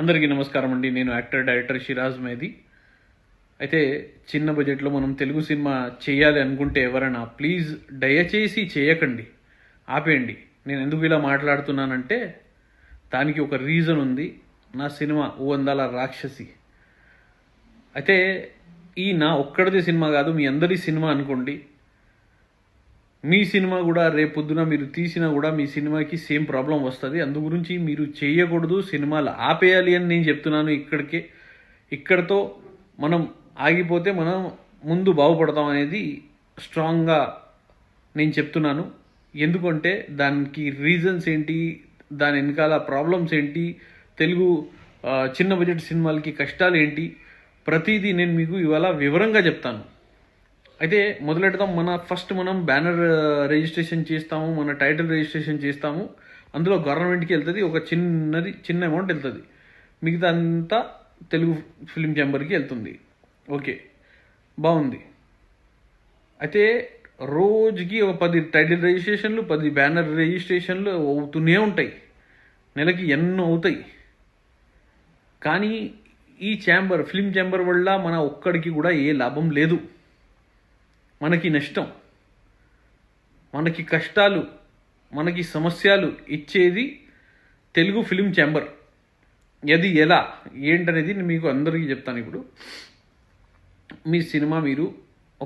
అందరికీ నమస్కారం అండి. నేను యాక్టర్ డైరెక్టర్ షిరాజ్ మేది. అయితే చిన్న బడ్జెట్లో మనం తెలుగు సినిమా చేయాలి అనుకుంటే ఎవరైనా ప్లీజ్ దయచేసి చేయకండి, ఆపేయండి. నేను ఎందుకు ఇలా మాట్లాడుతున్నానంటే దానికి ఒక రీజన్ ఉంది. నా సినిమా ఓ అందాల రాక్షసి. అయితే ఈ నా ఒక్కడిది సినిమా కాదు, మీ అందరి సినిమా అనుకోండి. మీ సినిమా కూడా రేపొద్దున మీరు తీసినా కూడా మీ సినిమాకి సేమ్ ప్రాబ్లం వస్తుంది. అందు గురించి మీరు చేయకూడదు, సినిమాలు ఆపేయాలి అని నేను చెప్తున్నాను. ఇక్కడతో మనం ఆగిపోతే మనం ముందు బాగుపడతాం అనేది స్ట్రాంగ్గా నేను చెప్తున్నాను. ఎందుకంటే దానికి రీజన్స్ ఏంటి, దాని వెనకాల ప్రాబ్లమ్స్ ఏంటి, తెలుగు చిన్న బడ్జెట్ సినిమాలకి కష్టాలు ఏంటి, ప్రతిదీ నేను మీకు ఇవాళ వివరంగా చెప్తాను. అయితే మొదలెడదాం. మనం బ్యానర్ రిజిస్ట్రేషన్ చేస్తాము, మన టైటిల్ రిజిస్ట్రేషన్ చేస్తాము. అందులో గవర్నమెంట్కి వెళ్తుంది, ఒక చిన్న అమౌంట్ వెళ్తుంది. మిగతా అంతా తెలుగు ఫిల్మ్ ఛాంబర్కి వెళ్తుంది. ఓకే, బాగుంది. అయితే రోజుకి ఒక 10 టైటిల్ రిజిస్ట్రేషన్లు, 10 బ్యానర్ రిజిస్ట్రేషన్లు అవుతూనే ఉంటాయి. నెలకి ఎన్నో అవుతాయి. కానీ ఈ ఫిల్మ్ ఛాంబర్ వల్ల మన ఒక్కడికి కూడా ఏ లాభం లేదు. మనకి నష్టం, మనకి కష్టాలు, మనకి సమస్యలు ఇచ్చేది తెలుగు ఫిల్మ్ ఛాంబర్. అది ఎలా ఏంటనేది నేను మీకు అందరికీ చెప్తాను. ఇప్పుడు మీ సినిమా, మీరు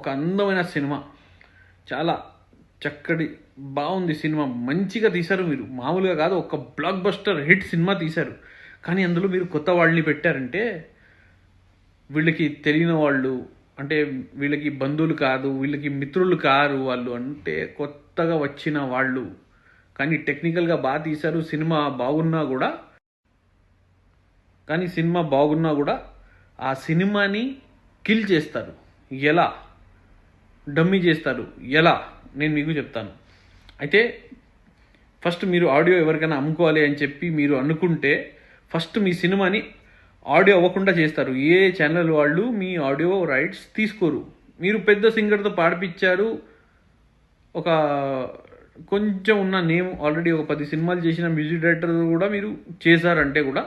ఒక అందమైన సినిమా, చాలా చక్కటి బాగుంది సినిమా, మంచిగా తీశారు. మీరు మామూలుగా కాదు, ఒక బ్లాక్ బస్టర్ హిట్ సినిమా తీశారు. కానీ అందులో మీరు కొత్త వాళ్ళని పెట్టారంటే వీళ్ళకి తెలియని వాళ్ళు, అంటే వీళ్ళకి బంధువులు కాదు, వీళ్ళకి మిత్రులు కారు వాళ్ళు, అంటే కొత్తగా వచ్చిన వాళ్ళు. కానీ టెక్నికల్గా బాగా తీశారు. సినిమా బాగున్నా కూడా ఆ సినిమాని కిల్ చేస్తారు. ఎలా డమ్మీ చేస్తారు, ఎలా నేను మీకు చెప్తాను. అయితే ఫస్ట్ మీరు ఆడియో ఎవరికైనా అమ్ముకోవాలి అని చెప్పి మీరు అనుకుంటే ఫస్ట్ మీ సినిమాని ఆడియో అవ్వకుండా చేస్తారు. ఏ ఛానల్ వాళ్ళు మీ ఆడియో రైట్స్ తీసుకోరు. మీరు పెద్ద సింగర్తో పాడిపించారు, ఒక కొంచెం ఉన్న నేమ్ ఆల్రెడీ ఒక 10 సినిమాలు చేసిన మ్యూజిక్ డైరెక్టర్ కూడా మీరు చేశారంటే కూడా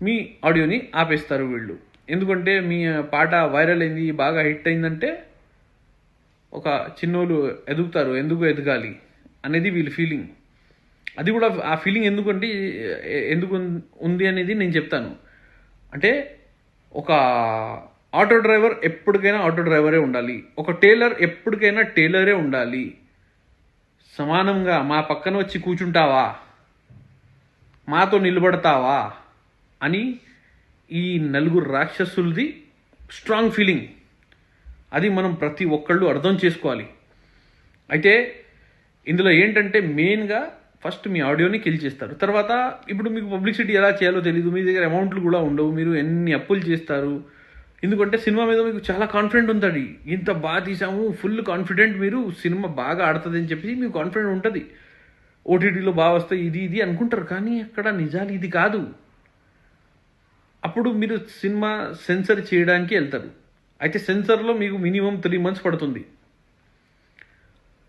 మీ ఆడియోని ఆపేస్తారు వీళ్ళు. ఎందుకంటే మీ పాట వైరల్ అయింది, బాగా హిట్ అయిందంటే ఒక చిన్నోళ్ళు ఎదుగుతారు, ఎందుకు ఎదగాలి అనేది వీళ్ళ ఫీలింగ్. అది కూడా ఆ ఫీలింగ్ ఎందుకు ఉంది అనేది నేను చెప్తాను. అంటే ఒక ఆటో డ్రైవర్ ఎప్పటికైనా ఆటో డ్రైవరే ఉండాలి, ఒక టైలర్ ఎప్పటికైనా టైలరే ఉండాలి. సమానంగా మా పక్కన వచ్చి కూర్చుంటావా, మాతో నిలబడతావా అని ఈ నలుగురు రాక్షసులది స్ట్రాంగ్ ఫీలింగ్. అది మనం ప్రతి ఒక్కళ్ళు అర్థం చేసుకోవాలి. అయితే ఇందులో ఏంటంటే మెయిన్గా ఫస్ట్ మీ ఆడియోని కిల్ చేస్తారు. తర్వాత ఇప్పుడు మీకు పబ్లిసిటీ ఎలా చేయాలో తెలియదు, మీ దగ్గర అమౌంట్లు కూడా ఉండవు, మీరు ఎన్ని అప్పులు చేస్తారు. ఎందుకంటే సినిమా మీద మీకు చాలా కాన్ఫిడెంట్ ఉంటుంది. ఇంత బాగా తీసాము, ఫుల్ కాన్ఫిడెంట్, మీరు సినిమా బాగా ఆడుతుంది అని చెప్పి మీకు కాన్ఫిడెంట్ ఉంటుంది. ఓటీటీలో బాగా వస్తాయి, ఇది అనుకుంటారు. కానీ అక్కడ నిజాలు ఇది కాదు. అప్పుడు మీరు సినిమా సెన్సర్ చేయడానికి వెళ్తారు. అయితే సెన్సర్లో మీకు మినిమం 3 months పడుతుంది.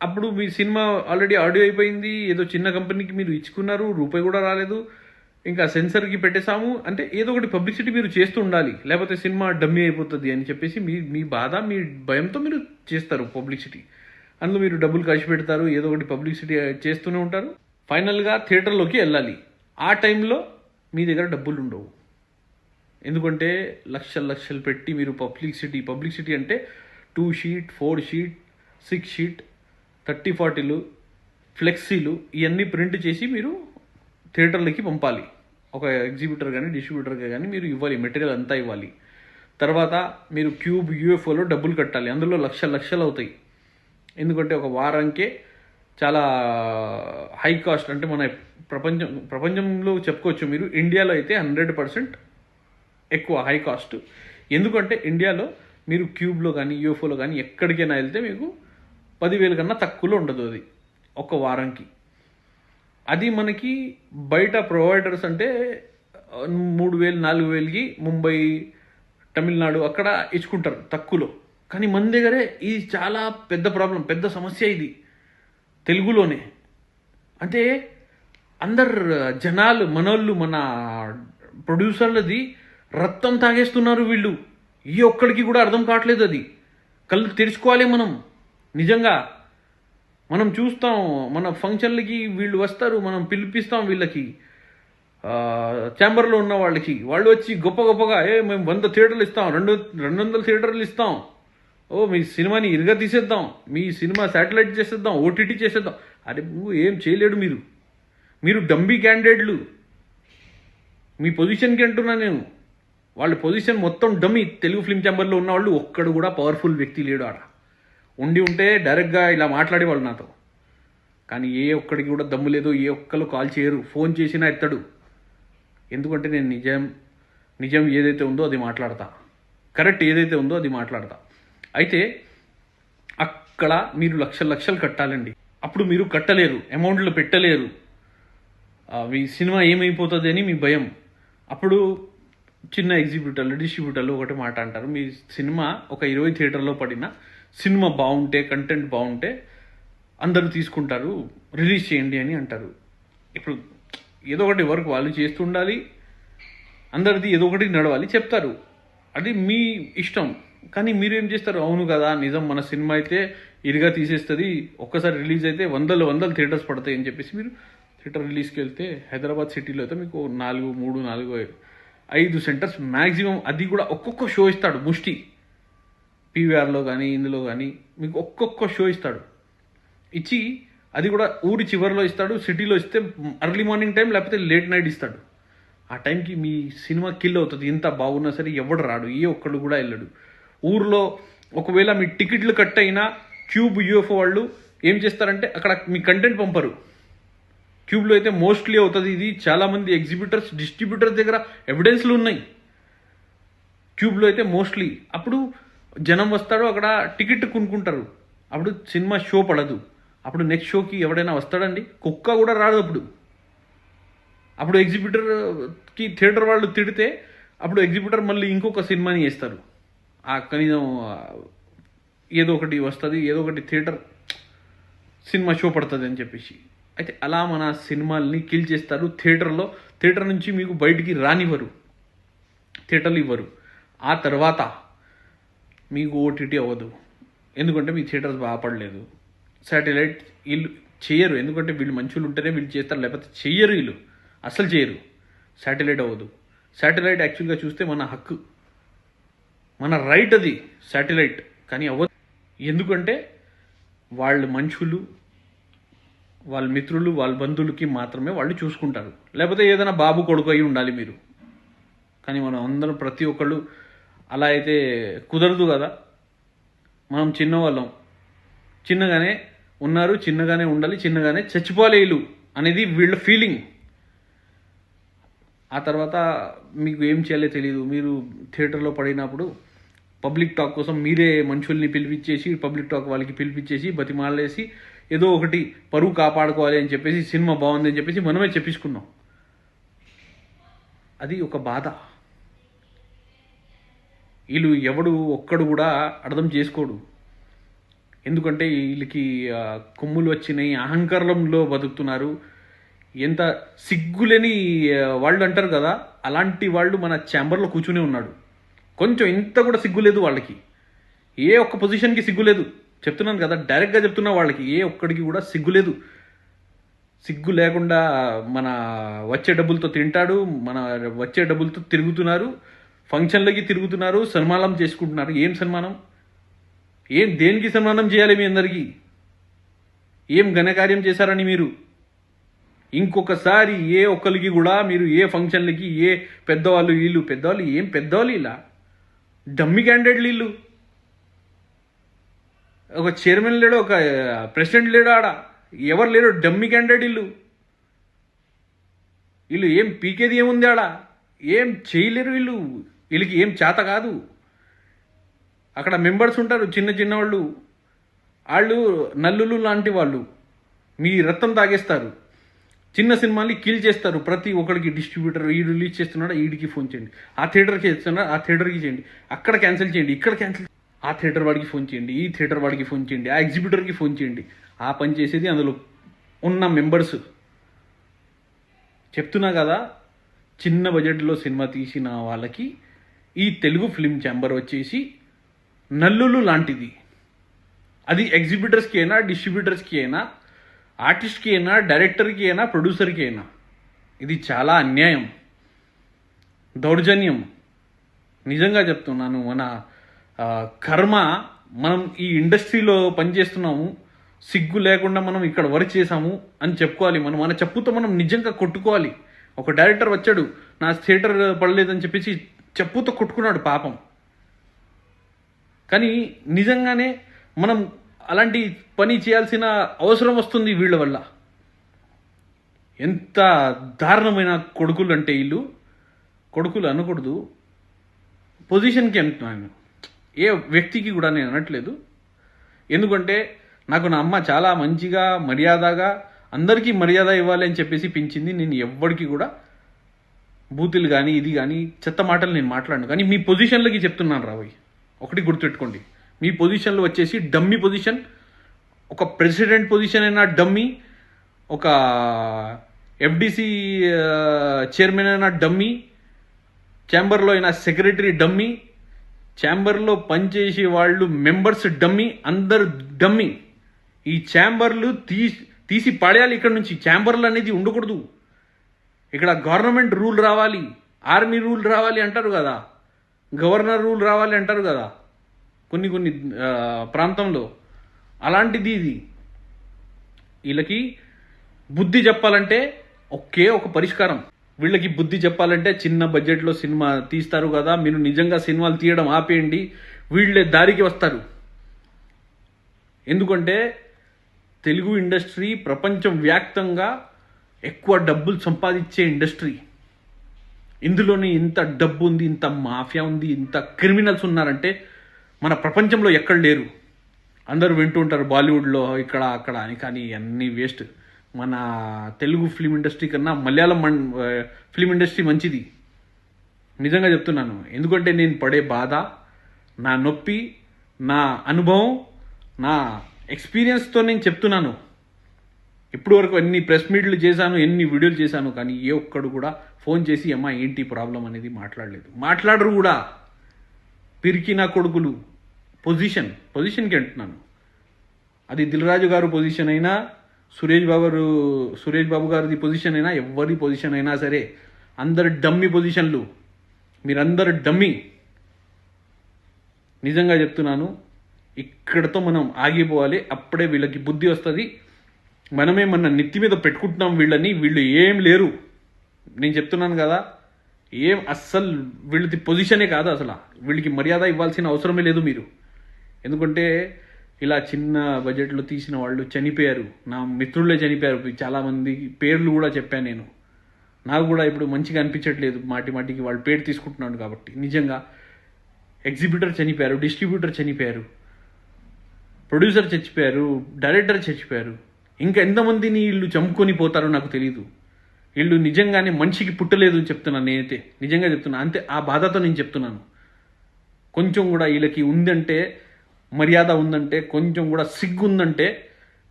అప్పుడు మీ సినిమా ఆల్రెడీ ఆడియో అయిపోయింది, ఏదో చిన్న కంపెనీకి మీరు ఇచ్చుకున్నారు, రూపాయి కూడా రాలేదు, ఇంకా సెన్సర్కి పెట్టేసాము అంటే ఏదో ఒకటి పబ్లిసిటీ మీరు చేస్తూ ఉండాలి, లేకపోతే సినిమా డమ్మీ అయిపోతుంది అని చెప్పేసి మీ బాధ, మీ భయంతో మీరు చేస్తారు పబ్లిసిటీ. అందులో మీరు డబ్బులు ఖర్చు పెడతారు, ఏదో ఒకటి పబ్లిసిటీ చేస్తూనే ఉంటారు. ఫైనల్గా థియేటర్లోకి వెళ్ళాలి. ఆ టైంలో మీ దగ్గర డబ్బులు ఉండవు. ఎందుకంటే లక్షలు పెట్టి మీరు పబ్లిసిటీ అంటే 2 sheet 4 sheet 6 sheet 30-40 ఫ్లెక్సీలు ఇవన్నీ ప్రింట్ చేసి మీరు థియేటర్లకి పంపాలి. ఒక ఎగ్జిబిటర్ కానీ డిస్ట్రిబ్యూటర్గా కానీ మీరు ఇవ్వాలి, మెటీరియల్ అంతా ఇవ్వాలి. తర్వాత మీరు క్యూబ్ యూఎఫ్ఓలో డబ్బులు కట్టాలి. అందులో లక్షలు అవుతాయి. ఎందుకంటే ఒక వారానికే చాలా హై కాస్ట్. అంటే మన ప్రపంచంలో చెప్పుకోవచ్చు, మీరు ఇండియాలో అయితే 100% ఎక్కువ హై కాస్ట్. ఎందుకంటే ఇండియాలో మీరు క్యూబ్లో కానీ యూఎఫ్ఓలో కానీ ఎక్కడికైనా వెళ్తే మీకు 10,000 కన్నా తక్కువలో ఉండదు అది ఒక వారానికి. అది మనకి బయట ప్రొవైడర్స్ అంటే 3,000 4,000కి ముంబై, తమిళనాడు అక్కడ ఇచ్చుకుంటారు తక్కువలో. కానీ మన దగ్గరే ఇది చాలా పెద్ద ప్రాబ్లం, పెద్ద సమస్య ఇది తెలుగులోనే. అంటే అందరు జనాలు, మన ప్రొడ్యూసర్లది రక్తం తాగేస్తున్నారు వీళ్ళు. ఈ ఒక్కడికి కూడా అర్థం కావట్లేదు. అది కళ్ళు తెరుచుకోవాలి మనం. నిజంగా మనం చూస్తాం, మన ఫంక్షన్లకి వీళ్ళు వస్తారు, మనం పిలిపిస్తాం వీళ్ళకి, ఛాంబర్లో ఉన్న వాళ్ళకి. వాళ్ళు వచ్చి గొప్పగా మేము 100 థియేటర్లు ఇస్తాం, 200 థియేటర్లు ఇస్తాం, మీ సినిమాని ఇరుగా తీసేద్దాం, మీ సినిమా శాటిలైట్ చేసేద్దాం, ఓటీటీ చేసేద్దాం. అరే ఏం చేయలేడు మీరు డంబీ క్యాండిడేట్లు. మీ పొజిషన్కి అంటున్నా నేను. వాళ్ళ పొజిషన్ మొత్తం డమ్మీ. తెలుగు ఫిల్మ్ ఛాంబర్లో ఉన్న వాళ్ళు ఒక్కడు కూడా పవర్ఫుల్ వ్యక్తి లేడు ఆడ. ఉంటే డైరెక్ట్గా ఇలా మాట్లాడేవాళ్ళు నాతో. కానీ ఏ ఒక్కడికి కూడా దమ్ము లేదు, ఏ ఒక్కరు కాల్ చేయరు, ఫోన్ చేసినా ఎత్తడు. ఎందుకంటే నేను నిజం ఏదైతే ఉందో అది మాట్లాడతా, కరెక్ట్ ఏదైతే ఉందో అది మాట్లాడతా. అయితే అక్కడ మీరు లక్షలు కట్టాలండి. అప్పుడు మీరు కట్టలేరు, అమౌంట్లు పెట్టలేరు. మీ సినిమా ఏమైపోతుంది అని మీ భయం. అప్పుడు చిన్న ఎగ్జిబ్యూటర్లు, డిస్ట్రిబ్యూటర్లు ఒకటి మాట అంటారు, మీ సినిమా ఒక 20 థియేటర్లో పడినా సినిమా బాగుంటే, కంటెంట్ బాగుంటే అందరూ తీసుకుంటారు, రిలీజ్ చేయండి అని అంటారు. ఇప్పుడు ఏదో ఒకటి వర్క్ వాళ్ళు చేస్తుండాలి, అందరిది ఏదో ఒకటి నడవాలి, చెప్తారు. అది మీ ఇష్టం. కానీ మీరు ఏం చేస్తారు, అవును కదా నిజం, మన సినిమా అయితే ఇరుగా తీసేస్తుంది, ఒక్కసారి రిలీజ్ అయితే వందల థియేటర్స్ పడతాయి అని చెప్పేసి మీరు థియేటర్ రిలీజ్కి వెళ్తే హైదరాబాద్ సిటీలో అయితే మీకు 5 సెంటర్స్ మ్యాక్సిమం. అది కూడా ఒక్కొక్క షో ఇస్తాడు ముష్టి. పీవీఆర్లో కానీ ఇందులో కానీ మీకు ఒక్కొక్క షో ఇస్తాడు. ఇచ్చి అది కూడా ఊరి చివరిలో ఇస్తాడు. సిటీలో ఇస్తే ఎర్లీ మార్నింగ్ టైం లేకపోతే లేట్ నైట్ ఇస్తాడు. ఆ టైంకి మీ సినిమా కిల్ అవుతుంది. ఎంత బాగున్నా సరే ఎవడు రాడు, ఏ ఒక్కడు కూడా వెళ్ళడు. ఊర్లో ఒకవేళ మీ టికెట్లు కట్ అయినా క్యూబ్ యూఎఫ్ఓ వాళ్ళు ఏం చేస్తారంటే అక్కడ మీ కంటెంట్ పంపరు. క్యూబ్లో అయితే మోస్ట్లీ అవుతుంది. ఇది చాలామంది ఎగ్జిబిటర్స్, డిస్ట్రిబ్యూటర్స్ దగ్గర ఎవిడెన్స్లు ఉన్నాయి. క్యూబ్లో అయితే మోస్ట్లీ అప్పుడు జనం వస్తాడు, అక్కడ టికెట్ కొనుక్కుంటారు, అప్పుడు సినిమా షో పడదు. అప్పుడు నెక్స్ట్ షోకి ఎవడైనా వస్తాడండి, కుక్క కూడా రాదు. అప్పుడు ఎగ్జిబిటర్కి థియేటర్ వాళ్ళు తిడితే అప్పుడు ఎగ్జిబిటర్ మళ్ళీ ఇంకొక సినిమాని వేస్తారు. కనీసం ఏదో ఒకటి వస్తుంది, ఏదో ఒకటి థియేటర్ సినిమా షో పడుతుంది అని చెప్పేసి. అయితే అలా మన సినిమాల్ని కిల్ చేస్తారు. థియేటర్ నుంచి మీకు బయటికి రానివ్వరు, థియేటర్లు ఇవ్వరు. ఆ తర్వాత మీకు ఓటీటీ అవ్వదు, ఎందుకంటే మీ థియేటర్స్ బాగుపడలేదు. శాటిలైట్ వీళ్ళు చేయరు, ఎందుకంటే వీళ్ళు మంచులు ఉంటేనే వీళ్ళు చేస్తారు, లేకపోతే చెయ్యరు, వీళ్ళు అసలు చేయరు. శాటిలైట్ అవ్వదు. శాటిలైట్ యాక్చువల్గా చూస్తే మన హక్కు, మన రైట్ అది శాటిలైట్, కానీ అవ్వదు. ఎందుకంటే వాళ్ళ మనుషులు, వాళ్ళ మిత్రులు, వాళ్ళ బంధువులకి మాత్రమే వాళ్ళు చూసుకుంటారు. లేకపోతే ఏదైనా బాబు కొడుకు అయి ఉండాలి మీరు. కానీ మనం అందరం ప్రతి ఒక్కళ్ళు అలా అయితే కుదరదు కదా. మనం చిన్నవాళ్ళం, చిన్నగానే ఉన్నారు, చిన్నగానే ఉండాలి, చిన్నగానే చచ్చిపోవాలి వీళ్ళు అనేది వీళ్ళ ఫీలింగ్. ఆ తర్వాత మీకు ఏం చేయాలో తెలియదు. మీరు థియేటర్లో పడినప్పుడు పబ్లిక్ టాక్ కోసం మీరే మనుషుల్ని పిలిపించేసి, పబ్లిక్ టాక్ వాళ్ళకి పిలిపించేసి బతిమాలేసి ఏదో ఒకటి పరువు కాపాడుకోవాలి అని చెప్పేసి, సినిమా బాగుంది అని చెప్పేసి మనమే చెప్పించుకున్నాం. అది ఒక బాధ. వీళ్ళు ఎవడు ఒక్కడు కూడా అర్థం చేసుకోడు. ఎందుకంటే వీళ్ళకి కొమ్ములు వచ్చినాయి, అహంకారంలో బతుకుతున్నారు. ఎంత సిగ్గులేని వాళ్ళు అంటారు కదా, అలాంటి వాళ్ళు మన ఛాంబర్లో కూర్చునే ఉన్నాడు. కొంచెం ఇంత కూడా సిగ్గు లేదు వాళ్ళకి, ఏ ఒక్క పొజిషన్కి సిగ్గు లేదు. చెప్తున్నాను కదా, డైరెక్ట్గా చెప్తున్నా, వాళ్ళకి ఏ ఒక్కడికి కూడా సిగ్గు లేదు. సిగ్గు లేకుండా మన వచ్చే డబ్బులతో తింటాడు, మన వచ్చే డబ్బులతో తిరుగుతున్నారు, ఫంక్షన్లకి తిరుగుతున్నారు, సన్మానం చేసుకుంటున్నారు. ఏం సన్మానం? దేనికి సన్మానం చేయాలి మీ అందరికీ? ఏం ఘనకార్యం చేశారని మీరు? ఇంకొకసారి ఏ ఒక్కరికి కూడా మీరు ఏ ఫంక్షన్లకి, ఏ పెద్దవాళ్ళు, ఏం పెద్దవాళ్ళు ఇలా డమ్మి క్యాండిడేట్లు వీళ్ళు. ఒక చైర్మన్ లేడు, ఒక ప్రెసిడెంట్ లేడు, ఆడ ఎవరు లేరు, డమ్మి క్యాండిడేట్ వీళ్ళు ఏం పీకేది ఏముంది ఆడ? ఏం చేయలేరు వీళ్ళకి ఏం చేత కాదు. అక్కడ మెంబర్స్ ఉంటారు చిన్న వాళ్ళు, నల్లులు లాంటి వాళ్ళు, మీ రక్తం తాగేస్తారు. చిన్న సినిమాని కిల్ చేస్తారు. ప్రతి ఒక్కడికి డిస్ట్రిబ్యూటర్ ఈ రిలీజ్ చేస్తున్నాడు, ఈడికి ఫోన్ చేయండి, ఆ థియేటర్కి చేస్తున్నాడు, ఆ థియేటర్కి చేయండి, అక్కడ క్యాన్సిల్ చేయండి, ఇక్కడ క్యాన్సిల్, ఆ థియేటర్ వాడికి ఫోన్ చేయండి, ఈ థియేటర్ వాడికి ఫోన్ చేయండి, ఆ ఎగ్జిబ్యూటర్కి ఫోన్ చేయండి. ఆ పని చేసేది అందులో ఉన్న మెంబర్స్. చెప్తున్నా కదా, చిన్న బడ్జెట్లో సినిమా తీసిన వాళ్ళకి ఈ తెలుగు ఫిల్మ్ ఛాంబర్ వచ్చేసి నల్లులు లాంటిది. అది ఎగ్జిబిటర్స్కి అయినా, డిస్ట్రిబ్యూటర్స్కి అయినా, ఆర్టిస్ట్కి అయినా, డైరెక్టర్కి అయినా, ప్రొడ్యూసర్కి అయినా ఇది చాలా అన్యాయం, దౌర్జన్యం. నిజంగా చెప్తున్నాను. మన కర్మ. మనం ఈ ఇండస్ట్రీలో పనిచేస్తున్నాము, సిగ్గు లేకుండా మనం ఇక్కడ వర్క్ చేసాము అని చెప్పుకోవాలి. మనం మన చెప్పుతో మనం నిజంగా కొట్టుకోవాలి. ఒక డైరెక్టర్ వచ్చాడు, నా థియేటర్ పడలేదని చెప్పేసి చెప్పుతో కొట్టుకున్నాడు పాపం. కానీ నిజంగానే మనం అలాంటి పని చేయాల్సిన అవసరం వస్తుంది వీళ్ళ వల్ల. ఎంత దారుణమైన కొడుకులు అంటే వీళ్ళు. కొడుకులు అనకూడదు, పొజిషన్కి అంటున్నాను. ఏ వ్యక్తికి కూడా నేను అనట్లేదు. ఎందుకంటే నాకు నా అమ్మ చాలా మంచిగా, మర్యాదగా, అందరికీ మర్యాద ఇవ్వాలి అని చెప్పేసి పెంచింది. నేను ఎవ్వడికి కూడా బూతులు కానీ ఇది కానీ చెత్త మాటలు నేను మాట్లాడను. కానీ మీ పొజిషన్లకి చెప్తున్నాను రాబోయ్, ఒకటి గుర్తుపెట్టుకోండి. మీ పొజిషన్లో వచ్చేసి డమ్మీ పొజిషన్. ఒక ప్రెసిడెంట్ పొజిషన్ అయినా డమ్మీ, ఒక ఎఫ్డిసి చైర్మన్ అయినా డమ్మీ, ఛాంబర్లో అయినా సెక్రటరీ డమ్మీ, ఛాంబర్లో పనిచేసే వాళ్ళు మెంబర్స్ డమ్మీ, అందరు డమ్మీ. ఈ ఛాంబర్లు తీసి పడేయాలి ఇక్కడ నుంచి. ఛాంబర్లు అనేది ఉండకూడదు. ఇక్కడ గవర్నమెంట్ రూల్ రావాలి, ఆర్మీ రూల్ రావాలి అంటారు కదా, గవర్నర్ రూల్ రావాలి అంటారు కదా కొన్ని ప్రాంతంలో. అలాంటిది ఇది. వీళ్ళకి బుద్ధి చెప్పాలంటే ఒకే ఒక పరిష్కారం. వీళ్ళకి బుద్ధి చెప్పాలంటే చిన్న బడ్జెట్లో సినిమా తీస్తారు కదా, మీరు నిజంగా సినిమాలు తీయడం ఆపేయండి, వీళ్ళే దారికి వస్తారు. ఎందుకంటే తెలుగు ఇండస్ట్రీ ప్రపంచం వ్యాప్తంగా ఎక్కువ డబ్బులు సంపాదించే ఇండస్ట్రీ. ఇందులోనే ఇంత డబ్బు ఉంది, ఇంత మాఫియా ఉంది, ఇంత క్రిమినల్స్ ఉన్నారంటే మన ప్రపంచంలో ఎక్కడ లేరు. అందరూ వింటూ ఉంటారు బాలీవుడ్లో ఇక్కడ అక్కడ అని, కానీ అన్నీ వేస్ట్. మన తెలుగు ఫిల్మ్ ఇండస్ట్రీ కన్నా మలయాళం ఫిల్మ్ ఇండస్ట్రీ మంచిది. నిజంగా చెప్తున్నాను. ఎందుకంటే నేను పడే బాధ, నా నొప్పి, నా అనుభవం, నా ఎక్స్పీరియన్స్తో నేను చెప్తున్నాను. ఇప్పటి వరకు ఎన్ని ప్రెస్ మీట్లు చేశాను, ఎన్ని వీడియోలు చేశాను, కానీ ఏ ఒక్కడు కూడా ఫోన్ చేసి అమ్మా ఏంటి ప్రాబ్లం అనేది మాట్లాడలేదు. మాట్లాడరు కూడా. పిరికిన కొడుకులు. పొజిషన్కి అంటున్నాను. అది దిల్రాజు గారు పొజిషన్ అయినా, సురేష్ బాబు గారిది పొజిషన్ అయినా, ఎవరి పొజిషన్ అయినా సరే అందరు డమ్మీ పొజిషన్లు. మీరందరు డమ్మీ. నిజంగా చెప్తున్నాను. ఇక్కడతో మనం ఆగిపోవాలి. అప్పుడే వీళ్ళకి బుద్ధి వస్తుంది. మనమే మన నెత్తి మీద పెట్టుకుంటున్నాం వీళ్ళని. వీళ్ళు ఏం లేరు. నేను చెప్తున్నాను కదా, ఏం అస్సలు వీళ్ళది పొజిషనే కాదు అసలు. వీళ్ళకి మర్యాద ఇవ్వాల్సిన అవసరమే లేదు మీరు. ఎందుకంటే ఇలా చిన్న బడ్జెట్లో తీసిన వాళ్ళు చనిపోయారు. నా మిత్రులే చనిపోయారు. చాలామంది పేర్లు కూడా చెప్పాను నేను. నాకు కూడా ఇప్పుడు మంచిగా అనిపించట్లేదు మాటికి వాళ్ళ పేరు తీసుకుంటున్నాను కాబట్టి. నిజంగా ఎగ్జిబిటర్ చనిపోయారు, డిస్ట్రిబ్యూటర్ చనిపోయారు, ప్రొడ్యూసర్ చచ్చిపోయారు, డైరెక్టర్ చచ్చిపోయారు. ఇంకా ఎంతమందిని వీళ్ళు చంపుకొని పోతారో నాకు తెలియదు. వీళ్ళు నిజంగానే మనిషికి పుట్టలేదు అని చెప్తున్నాను నేనైతే. నిజంగా చెప్తున్నాను. అంతే, ఆ బాధతో నేను చెప్తున్నాను. కొంచెం కూడా వీళ్ళకి ఉందంటే, మర్యాద ఉందంటే, కొంచెం కూడా సిగ్గు ఉందంటే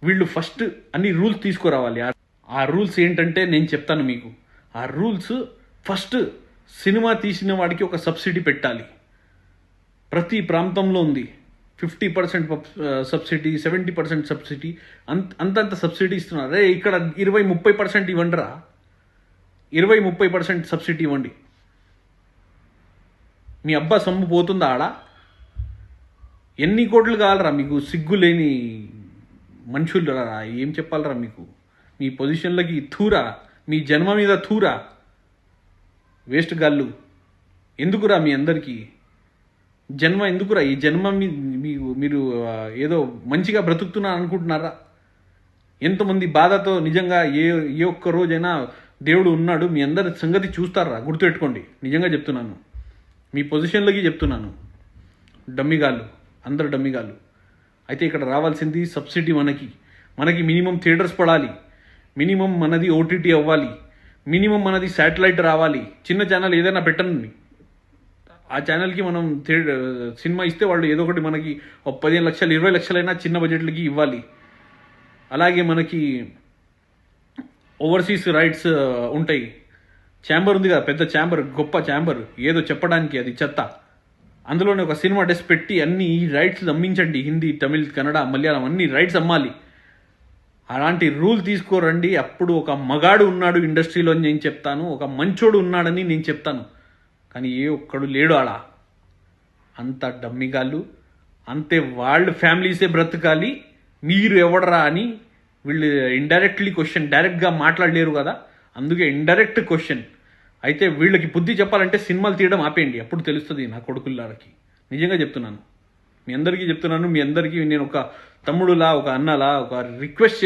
వీళ్ళు ఫస్ట్ అన్ని రూల్స్ తీసుకురావాలి. ఆ రూల్స్ ఏంటంటే నేను చెప్తాను మీకు. ఆ రూల్స్ ఫస్ట్, సినిమా తీసిన వాడికి ఒక సబ్సిడీ పెట్టాలి. ప్రతి ప్రాంతంలో ఉంది. 50% సబ్సిడీ, 70% సబ్సిడీ, అంతంత సబ్సిడీ ఇస్తున్నారు. అరే ఇక్కడ 20-30% ఇవ్వండిరా. 20-30% సబ్సిడీ ఇవ్వండి. మీ అబ్బా సొమ్ము పోతుందా ఆడ? ఎన్ని కోట్లు కావాలరా మీకు? సిగ్గు లేని మనుషులు రా. ఏం చెప్పాలరా మీకు? మీ పొజిషన్లకి థూరా, మీ జన్మ మీద థూరా. వేస్ట్ గాళ్ళు. ఎందుకురా మీ అందరికీ జన్మ? ఎందుకురా ఈ జన్మ? మీరు ఏదో మంచిగా బ్రతుకుతున్నా అనుకుంటున్నారా? ఎంతమంది బాధతో నిజంగా ఏ ఒక్క రోజైనా దేవుడు ఉన్నాడు. మీ అందరి సంగతి చూస్తారా? గుర్తుపెట్టుకోండి. నిజంగా చెప్తున్నాను. మీ పొజిషన్లకి చెప్తున్నాను. డమ్మిగాళ్ళు, అందరు డమ్మిగాళ్ళు. అయితే ఇక్కడ రావాల్సింది సబ్సిడీ. మనకి మినిమం థియేటర్స్ పడాలి, మినిమం మనది ఓటీటీ అవ్వాలి, మినిమం మనది శాటిలైట్ రావాలి. చిన్న ఛానల్ ఏదైనా పెట్టండి, ఆ ఛానల్కి మనం సినిమా ఇస్తే వాళ్ళు ఏదో ఒకటి మనకి 15 లక్షలు 20 లక్షలైనా చిన్న బడ్జెట్లకి ఇవ్వాలి. అలాగే మనకి ఓవర్సీస్ రైట్స్ ఉంటాయి. ఛాంబర్ ఉంది కదా, పెద్ద ఛాంబర్, గొప్ప ఛాంబర్, ఏదో చెప్పడానికి అది చెత్త. అందులోనే ఒక సినిమా డెస్ పెట్టి అన్ని రైట్స్ అమ్మించండి, హిందీ, తమిళ్, కన్నడ, మలయాళం అన్ని రైట్స్ అమ్మాలి. అలాంటి రూల్ తీసుకోరండి. అప్పుడు ఒక మగాడు ఉన్నాడు ఇండస్ట్రీలో అని నేను చెప్తాను, ఒక మంచోడు ఉన్నాడని నేను చెప్తాను. కానీ ఏ ఒక్కడు లేడు ఆడ. అంత డమ్మిగాళ్ళు, అంతే వాళ్ళ ఫ్యామిలీసే బ్రతకాలి, మీరు ఎవడరా అని వీళ్ళు ఇండైరెక్ట్లీ క్వశ్చన్, డైరెక్ట్గా మాట్లాడలేరు కదా, అందుకే ఇండైరెక్ట్ క్వశ్చన్. అయితే వీళ్ళకి బుద్ధి చెప్పాలంటే సినిమాలు తీయడం ఆపేయండి, అప్పుడు తెలుస్తుంది నా కొడుకుల్లారకి. నిజంగా చెప్తున్నాను, మీ అందరికీ చెప్తున్నాను. మీ అందరికీ నేను ఒక తమ్ముడులా, ఒక అన్నలా ఒక రిక్వెస్ట్